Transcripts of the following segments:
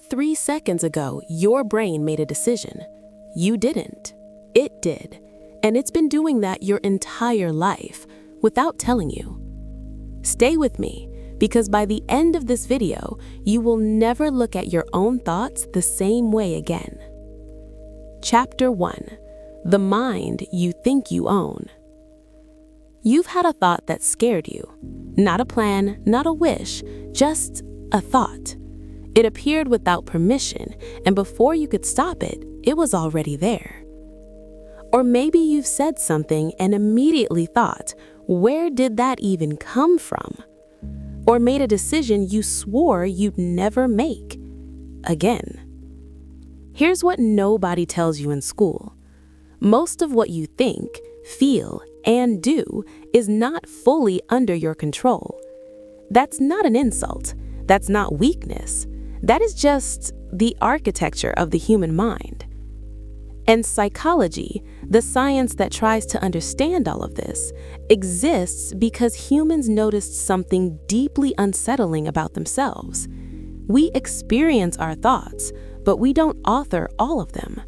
3 seconds ago, your brain made a decision. You didn't. It did. And it's been doing that your entire life without telling you. Stay with me, because by the end of this video, you will never look at your own thoughts the same way again. Chapter 1. The mind you think you own. You've had a thought that scared you. Not a plan, not a wish, just a thought. It appeared without permission, and before you could stop it, it was already there. Or maybe you've said something and immediately thought, where did that even come from? Or made a decision you swore you'd never make. Again. Here's what nobody tells you in school. Most of what you think, feel, and do is not fully under your control. That's not an insult. That's not weakness. That is just the architecture of the human mind. And psychology, the science that tries to understand all of this, exists because humans noticed something deeply unsettling about themselves. We experience our thoughts, but we don't author all of them.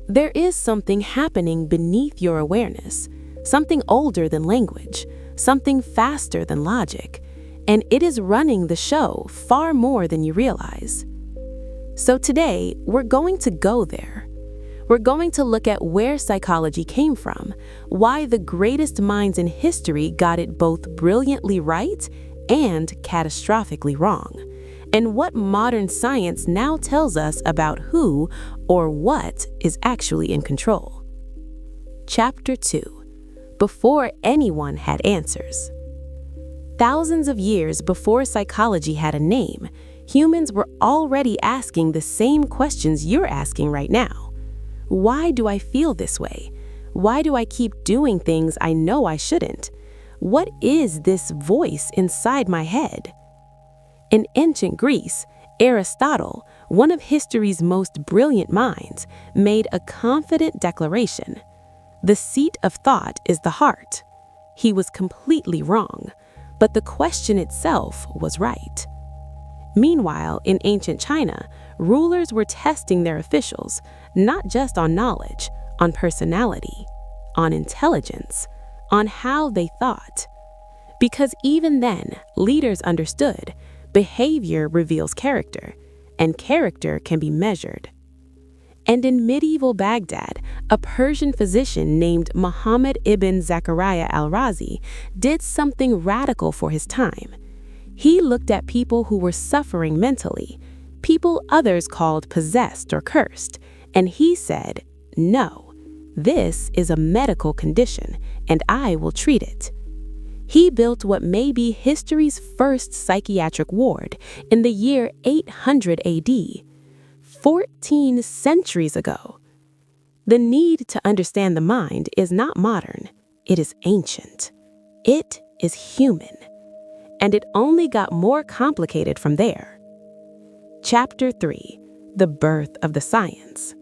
There is something happening beneath your awareness, something older than language, something faster than logic, and it is running the show far more than you realize. So today, we're going to go there. We're going to look at where psychology came from, why the greatest minds in history got it both brilliantly right and catastrophically wrong, and what modern science now tells us about who or what is actually in control. Chapter 2. Before anyone had answers. Thousands of years before psychology had a name, humans were already asking the same questions you're asking right now. Why do I feel this way? Why do I keep doing things I know I shouldn't? What is this voice inside my head? In ancient Greece, Aristotle, one of history's most brilliant minds, made a confident declaration. The seat of thought is the heart. He was completely wrong, but the question itself was right. Meanwhile, in ancient China, rulers were testing their officials, not just on knowledge, on personality, on intelligence, on how they thought. Because even then, leaders understood behavior reveals character, and character can be measured. And in medieval Baghdad, a Persian physician named Muhammad ibn Zakaria al-Razi did something radical for his time. He looked at people who were suffering mentally, people others called possessed or cursed, and he said, "No, this is a medical condition, and I will treat it." He built what may be history's first psychiatric ward in the year 800 AD, 14 centuries ago. The need to understand the mind is not modern, it is ancient. It is human. And it only got more complicated from there. Chapter 3. The Birth of the Science.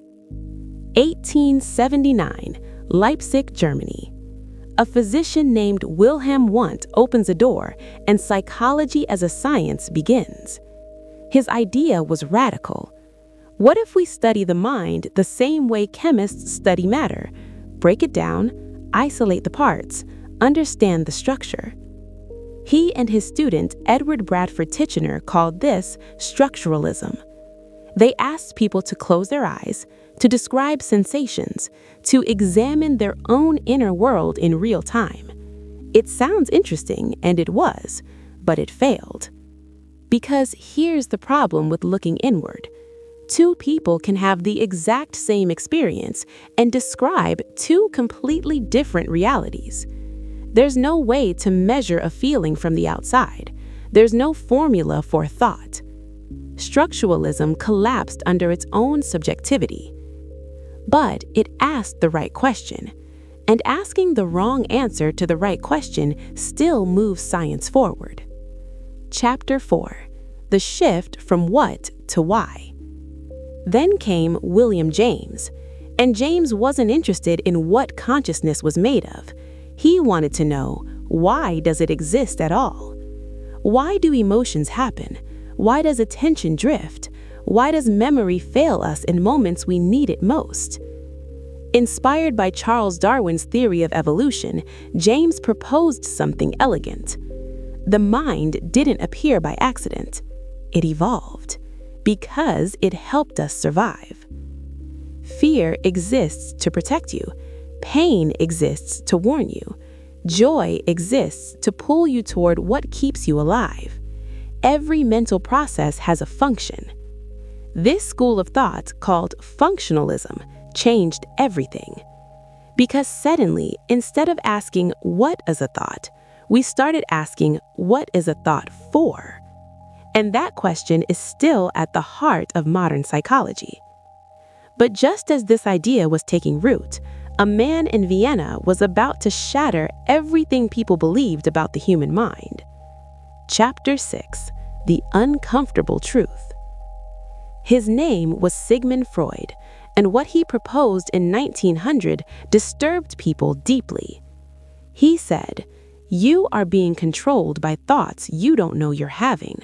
1879, Leipzig, Germany. A physician named Wilhelm Wundt opens a door, and psychology as a science begins. His idea was radical. What if we study the mind the same way chemists study matter? Break it down, isolate the parts, understand the structure. He and his student, Edward Bradford Titchener, called this structuralism. They asked people to close their eyes, to describe sensations, to examine their own inner world in real time. It sounds interesting, and it was, but it failed. Because here's the problem with looking inward. Two people can have the exact same experience and describe two completely different realities. There's no way to measure a feeling from the outside. There's no formula for thought. Structuralism collapsed under its own subjectivity. But it asked the right question, and asking the wrong answer to the right question still moves science forward. Chapter 4. The shift from what to why. Then came William James, and James wasn't interested in what consciousness was made of. He wanted to know, why does it exist at all? Why do emotions happen? Why does attention drift? Why does memory fail us in moments we need it most? Inspired by Charles Darwin's theory of evolution, James proposed something elegant. The mind didn't appear by accident. It evolved because it helped us survive. Fear exists to protect you. Pain exists to warn you. Joy exists to pull you toward what keeps you alive. Every mental process has a function. This school of thought, called functionalism, changed everything. Because suddenly, instead of asking, "What is a thought?" we started asking, "What is a thought for?" And that question is still at the heart of modern psychology. But just as this idea was taking root, a man in Vienna was about to shatter everything people believed about the human mind. Chapter 6: The Uncomfortable Truth. His name was Sigmund Freud, and what he proposed in 1900 disturbed people deeply. He said, "You are being controlled by thoughts you don't know you're having.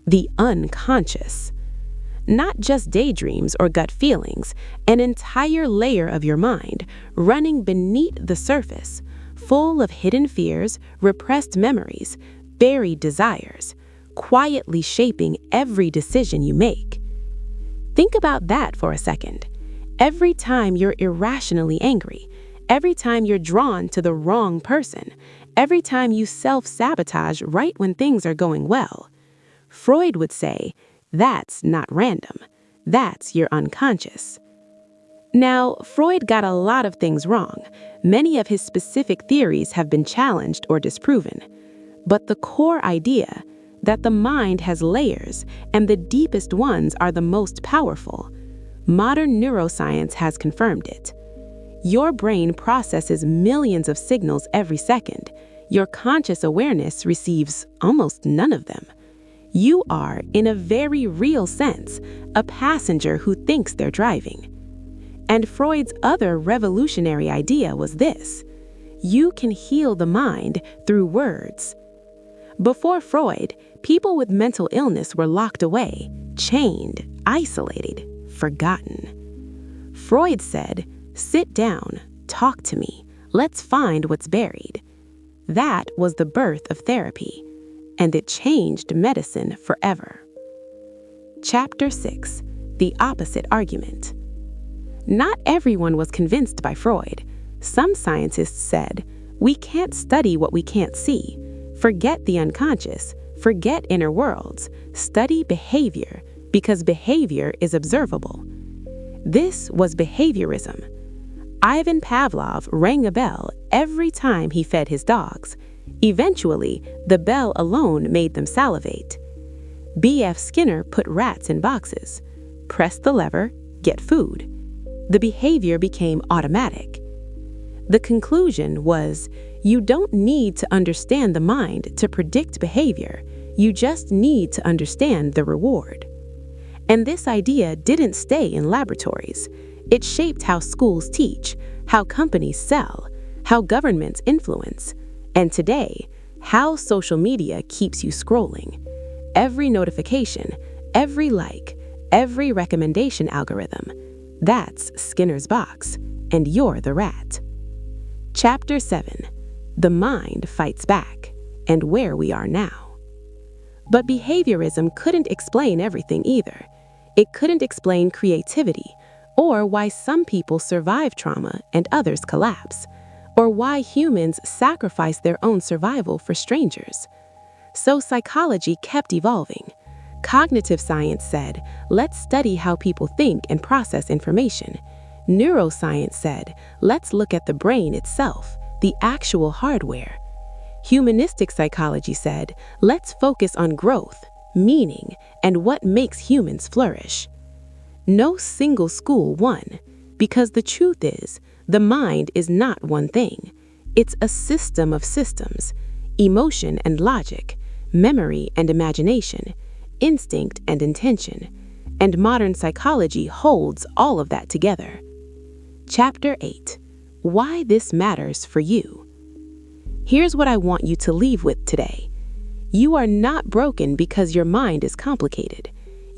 The unconscious. Not just daydreams or gut feelings, an entire layer of your mind running beneath the surface, full of hidden fears, repressed memories, buried desires, quietly shaping every decision you make." Think about that for a second. Every time you're irrationally angry, every time you're drawn to the wrong person, every time you self-sabotage right when things are going well, Freud would say, that's not random. That's your unconscious. Now, Freud got a lot of things wrong. Many of his specific theories have been challenged or disproven. But the core idea, that the mind has layers and the deepest ones are the most powerful, modern neuroscience has confirmed it. Your brain processes millions of signals every second. Your conscious awareness receives almost none of them. You are, in a very real sense, a passenger who thinks they're driving. And Freud's other revolutionary idea was this: you can heal the mind through words. Before Freud, people with mental illness were locked away, chained, isolated, forgotten. Freud said, "Sit down, talk to me, let's find what's buried." That was the birth of therapy, and it changed medicine forever. Chapter 6: The Opposite Argument. Not everyone was convinced by Freud. Some scientists said, "We can't study what we can't see. Forget the unconscious, forget inner worlds, study behavior, because behavior is observable." This was behaviorism. Ivan Pavlov rang a bell every time he fed his dogs. Eventually, the bell alone made them salivate. B.F. Skinner put rats in boxes. Press the lever, get food. The behavior became automatic. The conclusion was, you don't need to understand the mind to predict behavior. You just need to understand the reward. And this idea didn't stay in laboratories. It shaped how schools teach, how companies sell, how governments influence, and today, how social media keeps you scrolling. Every notification, every like, every recommendation algorithm. That's Skinner's box, and you're the rat. Chapter 7: The Mind Fights Back, and Where We Are Now. But behaviorism couldn't explain everything either. It couldn't explain creativity, or why some people survive trauma and others collapse, or why humans sacrifice their own survival for strangers. So psychology kept evolving. Cognitive science said, let's study how people think and process information. Neuroscience said, let's look at the brain itself, the actual hardware. Humanistic psychology said, let's focus on growth, meaning, and what makes humans flourish. No single school won, because the truth is, the mind is not one thing. It's a system of systems, emotion and logic, memory and imagination, instinct and intention, and modern psychology holds all of that together. Chapter 8: Why This Matters for You. Here's what I want you to leave with today. You are not broken because your mind is complicated.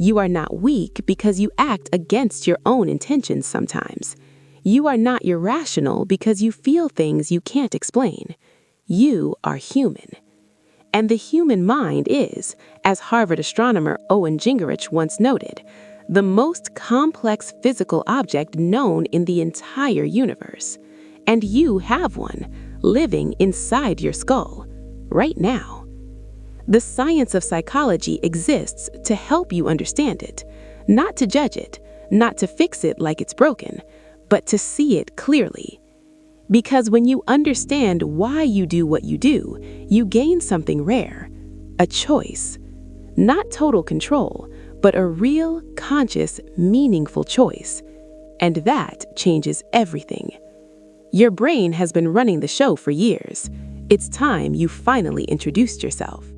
You are not weak because you act against your own intentions sometimes. You are not irrational because you feel things you can't explain. You are human. And the human mind is, as Harvard astronomer Owen Gingerich once noted, the most complex physical object known in the entire universe. And you have one, living inside your skull, right now. The science of psychology exists to help you understand it, not to judge it, not to fix it like it's broken, but to see it clearly. Because when you understand why you do what you do, you gain something rare, a choice. Not total control, but a real, conscious, meaningful choice. And that changes everything. Your brain has been running the show for years. It's time you finally introduced yourself.